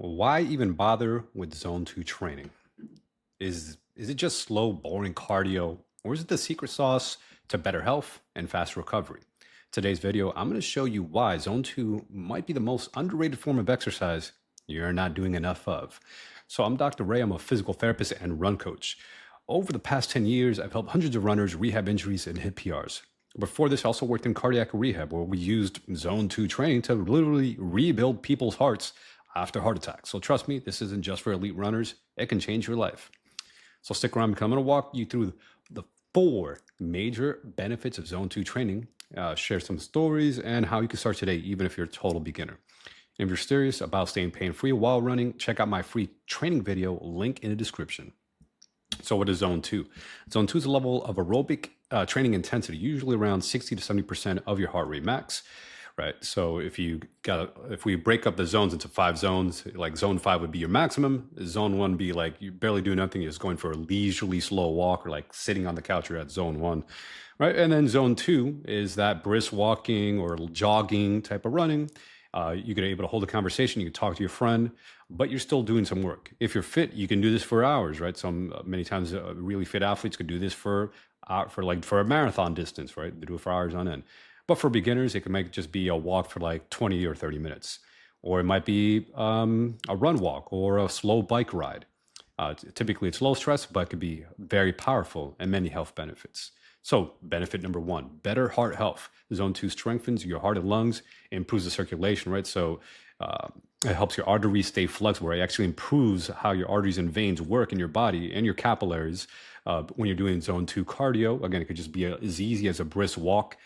Why even bother with zone 2 training? Is it just slow, boring cardio, or is it the secret sauce to better health and fast recovery? Today's video, I'm going to show you why zone 2 might be the most underrated form of exercise you're not doing enough of. So I'm Dr. Ray, I'm a physical therapist and run coach. Over the past 10 years, I've helped hundreds of runners rehab injuries and hit PRs. Before this, I also worked in cardiac rehab where we used zone 2 training to literally rebuild people's hearts after heart attacks. So trust me, this isn't just for elite runners. It can change your life. So stick around because I'm going to walk you through the four major benefits of zone 2 training, share some stories, and how you can start today, even if you're a total beginner. And if you're serious about staying pain-free while running, check out my free training video, link in the description. So what is zone 2? Zone 2 is a level of aerobic training intensity, usually around 60 to 70% of your heart rate max. Right. So if we break up the zones into 5 zones, like zone 5 would be your maximum. Zone 1 be like you barely do nothing, you're just going for a leisurely slow walk or like sitting on the couch, you're at zone 1. Right. And then zone 2 is that brisk walking or jogging type of running. You can be able to hold a conversation, you can talk to your friend, but you're still doing some work. If you're fit, you can do this for hours, right? Many times really fit athletes could do this for a marathon distance, right? They do it for hours on end. But for beginners, it might just be a walk for like 20 or 30 minutes. Or it might be a run walk or a slow bike ride. Typically, it's low stress, but it could be very powerful and many health benefits. So benefit number 1, better heart health. Zone 2 strengthens your heart and lungs, improves the circulation, right? So it helps your arteries stay flexible, right? It actually improves how your arteries and veins work in your body and your capillaries when you're doing zone 2 cardio. Again, it could just be as easy as a brisk walk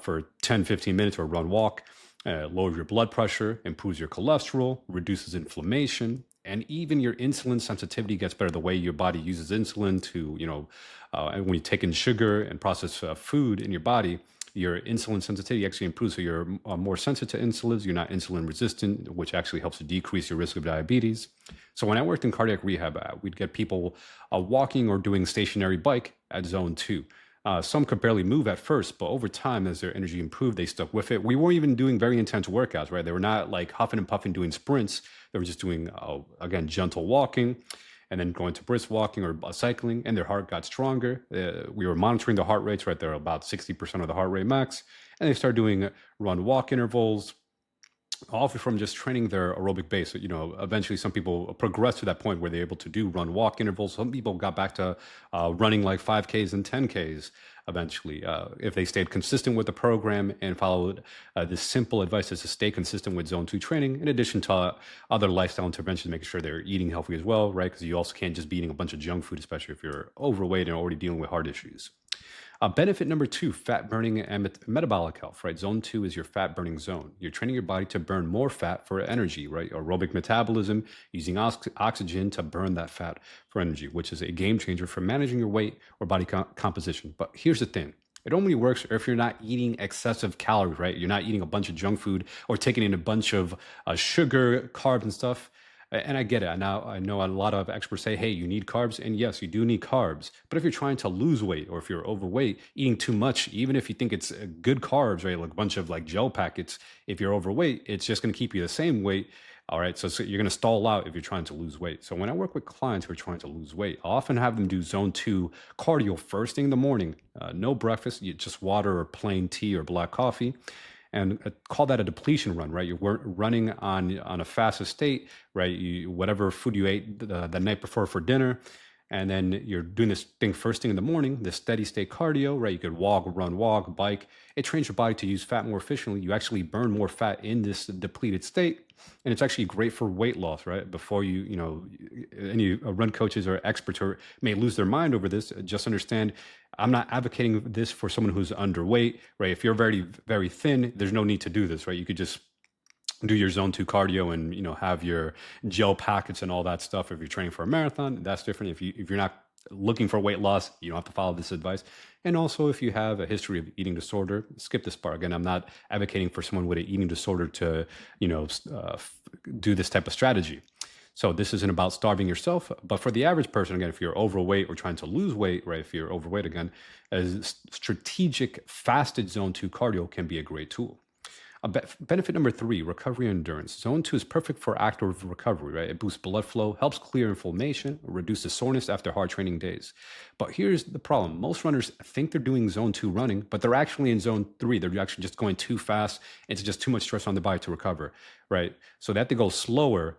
for 10, 15 minutes or run walk, lowers your blood pressure, improves your cholesterol, reduces inflammation, and even your insulin sensitivity gets better. The way your body uses insulin to, and when you take in sugar and processed food in your body, your insulin sensitivity actually improves. So you're more sensitive to insulin. You're not insulin resistant, which actually helps to decrease your risk of diabetes. So when I worked in cardiac rehab, we'd get people walking or doing stationary bike at zone 2. Some could barely move at first, but over time, as their energy improved, they stuck with it. We weren't even doing very intense workouts, right? They were not like huffing and puffing doing sprints. They were just doing, again, gentle walking and then going to brisk walking or cycling, and their heart got stronger. We were monitoring the heart rates, right? They're about 60% of the heart rate max. And they started doing run walk intervals, all from just training their aerobic base. Eventually some people progress to that point where they're able to do run walk intervals. Some people got back to running like 5Ks and 10Ks eventually, if they stayed consistent with the program and followed this simple advice is to stay consistent with zone 2 training, in addition to other lifestyle interventions, making sure they're eating healthy as well, right? Because you also can't just be eating a bunch of junk food, especially if you're overweight and already dealing with heart issues. Benefit number 2, fat burning and metabolic health, right? Zone 2 is your fat burning zone. You're training your body to burn more fat for energy, right? Aerobic metabolism, using oxygen to burn that fat for energy, which is a game changer for managing your weight or body composition. But here's the thing. It only works if you're not eating excessive calories, right? You're not eating a bunch of junk food or taking in a bunch of sugar, carbs, and stuff. And I get it. Now, I know a lot of experts say, hey, you need carbs. And yes, you do need carbs. But if you're trying to lose weight or if you're overweight, eating too much, even if you think it's good carbs, right, like a bunch of like gel packets, if you're overweight, it's just going to keep you the same weight. All right. So you're going to stall out if you're trying to lose weight. So when I work with clients who are trying to lose weight, I often have them do zone 2 cardio first thing in the morning. No breakfast, just water or plain tea or black coffee. And call that a depletion run, right? You're running on a fasted state, right? Whatever food you ate the night before for dinner, and then you're doing this thing first thing in the morning, this steady state cardio, right? You could run, walk, bike. It trains your body to use fat more efficiently. You actually burn more fat in this depleted state. And it's actually great for weight loss, right? Before any run coaches or experts may lose their mind over this, just understand I'm not advocating this for someone who's underweight, right? If you're very, very thin, there's no need to do this, right? You could just do your zone 2 cardio and, have your gel packets and all that stuff. If you're training for a marathon, that's different. If you're not looking for weight loss, you don't have to follow this advice. And also, if you have a history of eating disorder, skip this part. Again, I'm not advocating for someone with an eating disorder to, do this type of strategy. So this isn't about starving yourself, but for the average person, again, if you're overweight or trying to lose weight, right? If you're overweight, again, a strategic fasted zone 2 cardio can be a great tool. Benefit number 3, recovery and endurance. Zone 2 is perfect for active recovery, right? It boosts blood flow, helps clear inflammation, reduces soreness after hard training days. But here's the problem. Most runners think they're doing zone 2 running, but they're actually in zone 3. They're actually just going too fast. It's just too much stress on the body to recover, right? So they have to go slower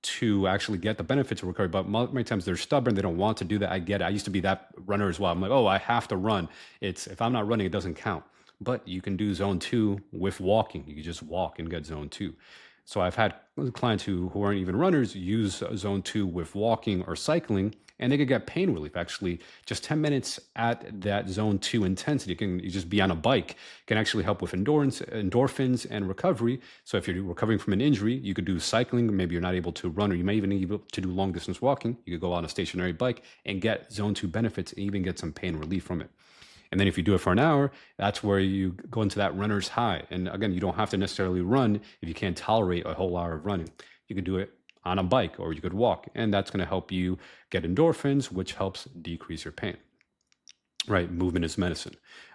to actually get the benefits of recovery. But many times they're stubborn. They don't want to do that. I get it. I used to be that runner as well. I'm like, oh, I have to run. If I'm not running, it doesn't count. But you can do zone 2 with walking. You can just walk and get zone 2. So I've had clients who aren't even runners use zone 2 with walking or cycling, and they could get pain relief. Actually, just 10 minutes at that zone 2 intensity, you just be on a bike, can actually help with endorphins and recovery. So if you're recovering from an injury, you could do cycling. Maybe you're not able to run, or you may even need to do long distance walking. You could go on a stationary bike and get zone 2 benefits and even get some pain relief from it. And then if you do it for an hour, that's where you go into that runner's high. And again, you don't have to necessarily run if you can't tolerate a whole hour of running. You could do it on a bike, or you could walk, and that's going to help you get endorphins, which helps decrease your pain. Right, movement is medicine.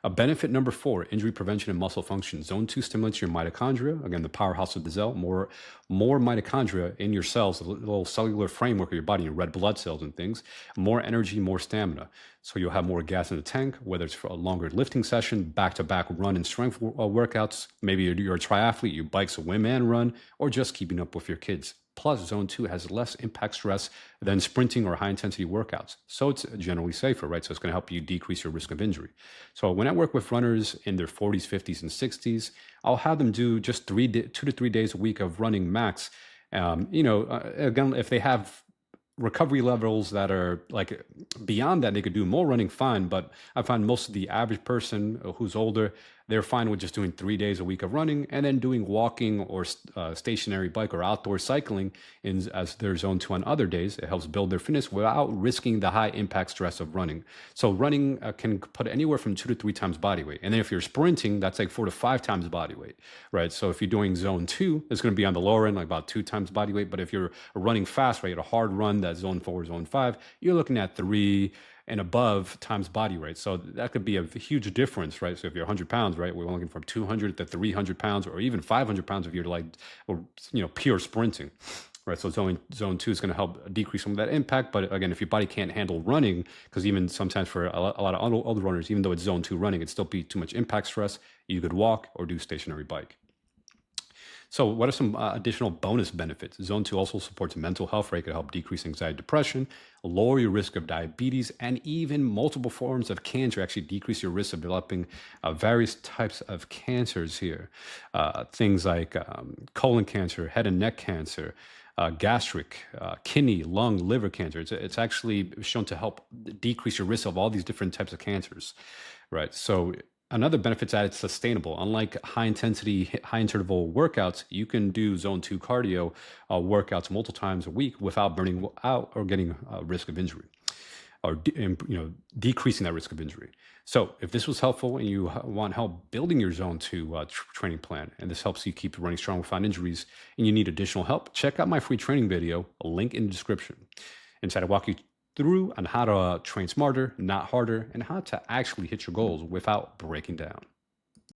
Benefit number 4, injury prevention and muscle function. Zone 2 stimulates your mitochondria. Again, the powerhouse of the cell. More mitochondria in your cells, the little cellular framework of your body, your red blood cells and things. More energy, more stamina. So you'll have more gas in the tank, whether it's for a longer lifting session, back-to-back run and strength workouts. Maybe you're a triathlete, you bike, swim, and run, or just keeping up with your kids. Plus, zone 2 has less impact stress than sprinting or high intensity workouts. So it's generally safer, right? So it's going to help you decrease your risk of injury. So when I work with runners in their 40s, 50s, and 60s, I'll have them do just 2 to 3 days a week of running max. Again, if they have recovery levels that are like beyond that, they could do more running, fine. But I find most of the average person who's older, they're fine with just doing 3 days a week of running and then doing walking or stationary bike or outdoor cycling as their zone 2 on other days. It helps build their fitness without risking the high impact stress of running. So running can put anywhere from 2 to 3 times body weight. And then if you're sprinting, that's like 4 to 5 times body weight, right? So if you're doing zone 2, it's going to be on the lower end, like about 2 times body weight. But if you're running fast, right, a hard run, that's zone 4, zone 5, you're looking at 3 and above times body weight. So that could be a huge difference, right? So if you're 100 pounds, right, we're looking from 200 to 300 pounds, or even 500 pounds if you're like, pure sprinting, right? So zone 2 is going to help decrease some of that impact. But again, if your body can't handle running, because even sometimes for a lot of older runners, even though it's zone 2 running, it'd still be too much impact stress. You could walk or do stationary bike. So what are some additional bonus benefits? Zone 2 also supports mental health, right? It can help decrease anxiety, depression, lower your risk of diabetes, and even multiple forms of cancer. Actually decrease your risk of developing various types of cancers here. Things like colon cancer, head and neck cancer, gastric, kidney, lung, liver cancer. It's actually shown to help decrease your risk of all these different types of cancers, right? So another benefit is that it's sustainable. Unlike high intensity, high interval workouts, you can do zone 2 cardio workouts multiple times a week without burning out or getting a risk of injury, or decreasing that risk of injury. So if this was helpful and you want help building your zone 2 training plan, and this helps you keep running strong without injuries, and you need additional help, check out my free training video, a link in the description. Inside I walk you through on how to train smarter, not harder, and how to actually hit your goals without breaking down.